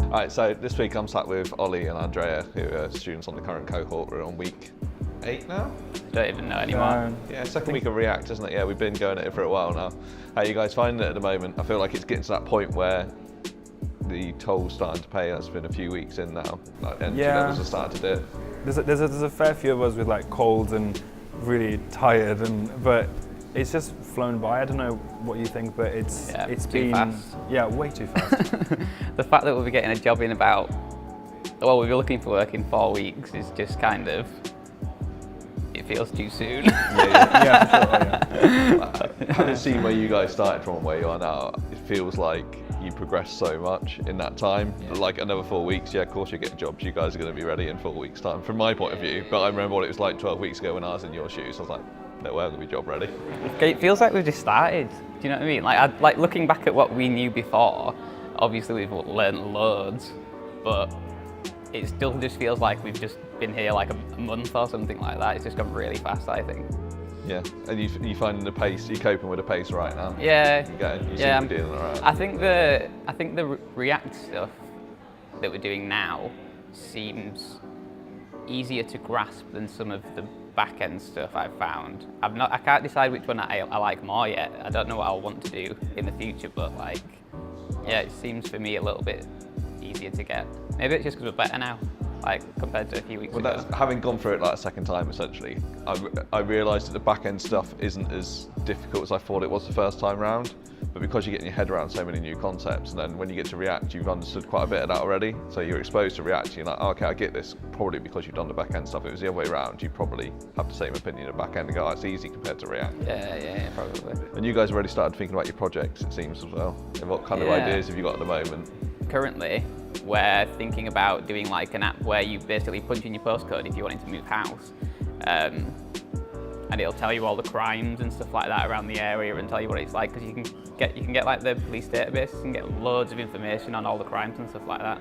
Alright, so this week I'm sat with Ollie and Andrea, who are students on the current cohort. We're on week 8 now? I don't even know anymore. Yeah, second week of React, isn't it? Yeah, we've been going at it for a while now. How are you guys finding it at the moment? I feel like it's getting to that point where the toll's starting to pay. It's been a few weeks in now. Like, energy levels are starting to dip. There's a fair few of us with like colds and really tired, but it's just flown by. I don't know what you think, but it's been fast. Way too fast. The fact that we'll be getting a job in we'll be looking for work in 4 weeks is just kind of, it feels too soon. Yeah, for sure. Having seen where you guys started from and where you are now, it feels like you progressed so much in that time. Like another 4 weeks, of course you get jobs. You guys are going to be ready in 4 weeks' time, from my point of view. But I remember what it was like 12 weeks ago when I was in your shoes. I was like, no way I'm going to be job ready. It feels like we've just started. Do you know what I mean? Like looking back at what we knew before, obviously we've learned loads, but it still just feels like we've just been here like a month or something like that. It's just gone really fast, I think. Yeah, and you finding the pace, you're coping with the pace right now? Yeah. You seem to be doing all right. I think the React stuff that we're doing now seems easier to grasp than some of the back-end stuff I've found. I can't decide which one I like more yet. I don't know what I'll want to do in the future, but it seems for me a little bit easier to get. Maybe it's just because we're better now, compared to a few weeks ago. That's, having gone through it a second time, essentially, I realised that the back-end stuff isn't as difficult as I thought it was the first time round. But because you're getting your head around so many new concepts, and then when you get to React, you've understood quite a bit of that already. So you're exposed to React, you're like, oh, okay, I get this, probably because you've done the back-end stuff. If it was the other way around, you probably have the same opinion of back-end and go, oh, it's easy compared to React. Yeah, probably. And you guys already started thinking about your projects, it seems, as well. And what kind of ideas have you got at the moment? Currently, we're thinking about doing an app where you basically punch in your postcode if you wanted to move house. And it'll tell you all the crimes and stuff like that around the area and tell you what it's like, because you can get the police database and get loads of information on all the crimes and stuff like that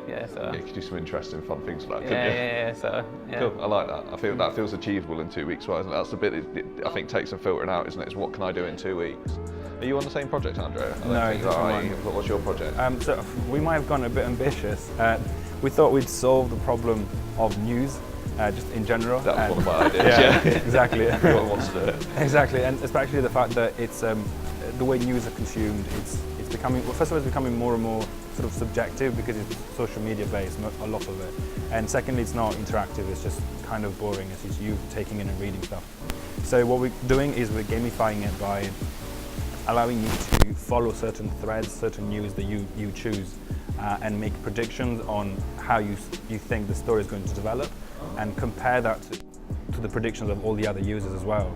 you could do some interesting, fun things like that, couldn't you? Cool, I like that. I feel that feels achievable in 2 weeks, right? That's the bit that I think takes some filtering out, isn't it? It's what can I do in 2 weeks? Are you on the same project, Andrea? No, what's your project? So we might have gone a bit ambitious. We thought we'd solve the problem of news. Just in general. That was one of my ideas. Exactly. Everyone wants to do it. Exactly, and especially the fact that it's the way news are consumed. It's becoming, well, first of all, it's becoming more and more sort of subjective because it's social media based, a lot of it. And secondly, it's not interactive. It's just kind of boring. It's just you taking in and reading stuff. So what we're doing is we're gamifying it by allowing you to follow certain threads, certain news that you choose, and make predictions on how you think the story is going to develop, and compare that to the predictions of all the other users as well.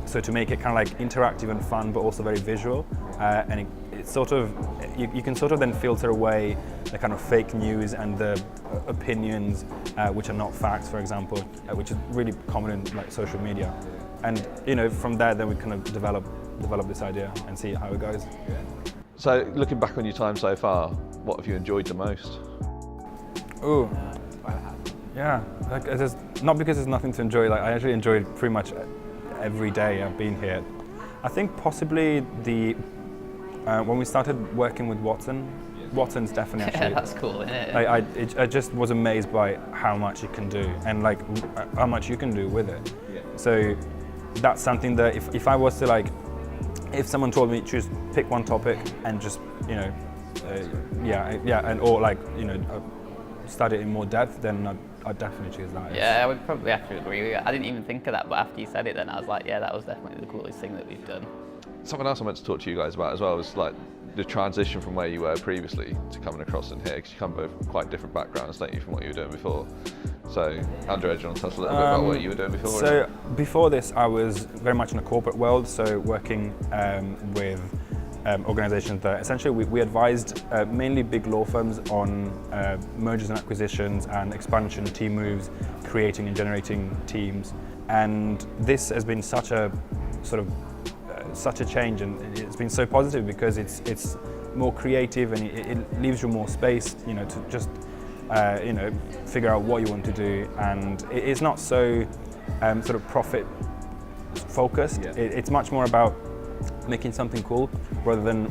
So to make it kind of interactive and fun, but also very visual, and it's sort of, you can sort of then filter away the kind of fake news and the opinions which are not facts, for example, which is really common in social media. And from there, then we kind of develop this idea and see how it goes. So looking back on your time so far, what have you enjoyed the most? Ooh. Yeah, not because there's nothing to enjoy. I actually enjoyed pretty much every day I've been here. I think possibly when we started working with Watson's definitely actually. Yeah, that's cool, isn't it? I just was amazed by how much it can do and how much you can do with it. Yeah. So that's something that if I was to if someone told me pick one topic and just study it in more depth, then I'd definitely choose that. Yeah, I would probably have to agree with you. I didn't even think of that, but after you said it, then I was like, yeah, that was definitely the coolest thing that we've done. Something else I meant to talk to you guys about as well was the transition from where you were previously to coming across in here, because you come both quite different backgrounds, don't you, from what you were doing before. So, Andrea, do you want to tell us a little bit about what you were doing before? So, before this, I was very much in the corporate world, so working with organizations that essentially we advised mainly big law firms on mergers and acquisitions and expansion, team moves, creating and generating teams. And this has been such a such a change, and it's been so positive because it's more creative and it leaves you more space, to just figure out what you want to do, and it's not so sort of profit focused. Yeah. It's much more about making something cool rather than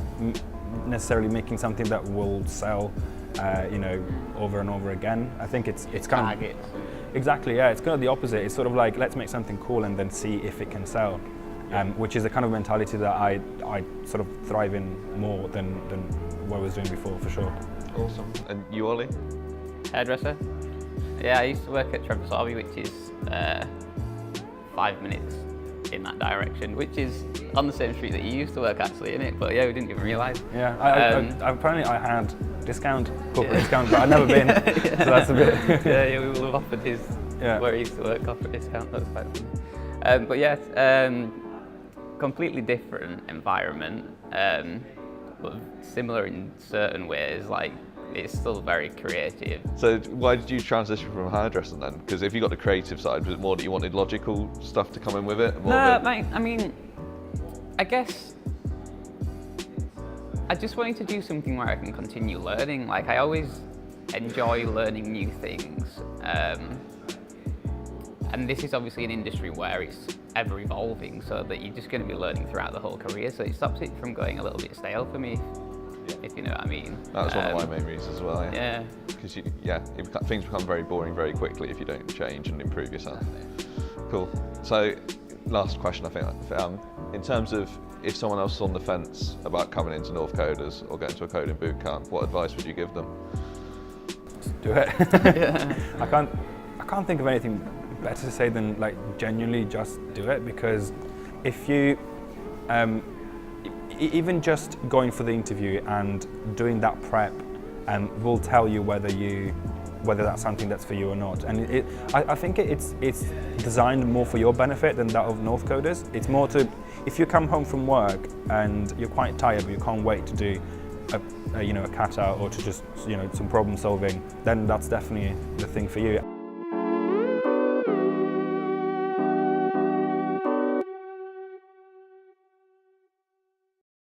necessarily making something that will sell you know, over and over again. I think it's kind of Targets. exactly, yeah. It's kind of the opposite. It's sort of like, let's make something cool and then see if it can sell, which is the kind of mentality that I sort of thrive in more than what I was doing before, for sure. Awesome. And you, Ollie? Hairdresser. Yeah, I used to work at Trevor's Hobby, which is 5 minutes in that direction, which is on the same street that you used to work actually, in it. But yeah, we didn't even realise. Yeah, apparently I had corporate discount, but I've never been. So that's a bit. yeah, we will have offered his where he used to work corporate discount. That was quite funny. But yeah, completely different environment, but similar in certain ways. Like, it's still very creative. So why did you transition from hairdressing then? Because if you got the creative side, was it more that you wanted logical stuff to come in with it? No, mate, I mean, I guess I just wanted to do something where I can continue learning. Like, I always enjoy learning new things. And this is obviously an industry where it's ever evolving, so that you're just going to be learning throughout the whole career. So it stops it from going a little bit stale for me, if you know what I mean. That's one of my main reasons as well. Yeah. Because things become very boring very quickly if you don't change and improve yourself. Cool. So, last question, I think. In terms of if someone else is on the fence about coming into Northcoders or going to a coding bootcamp, what advice would you give them? Just do it. Yeah. I can't think of anything better to say than, like, genuinely just do it, because if you even just going for the interview and doing that prep will tell you whether that's something that's for you or not. And I think it's designed more for your benefit than that of Northcoders. It's more to, if you come home from work and you're quite tired but you can't wait to do a cat out or to just, you know, some problem solving, then that's definitely the thing for you.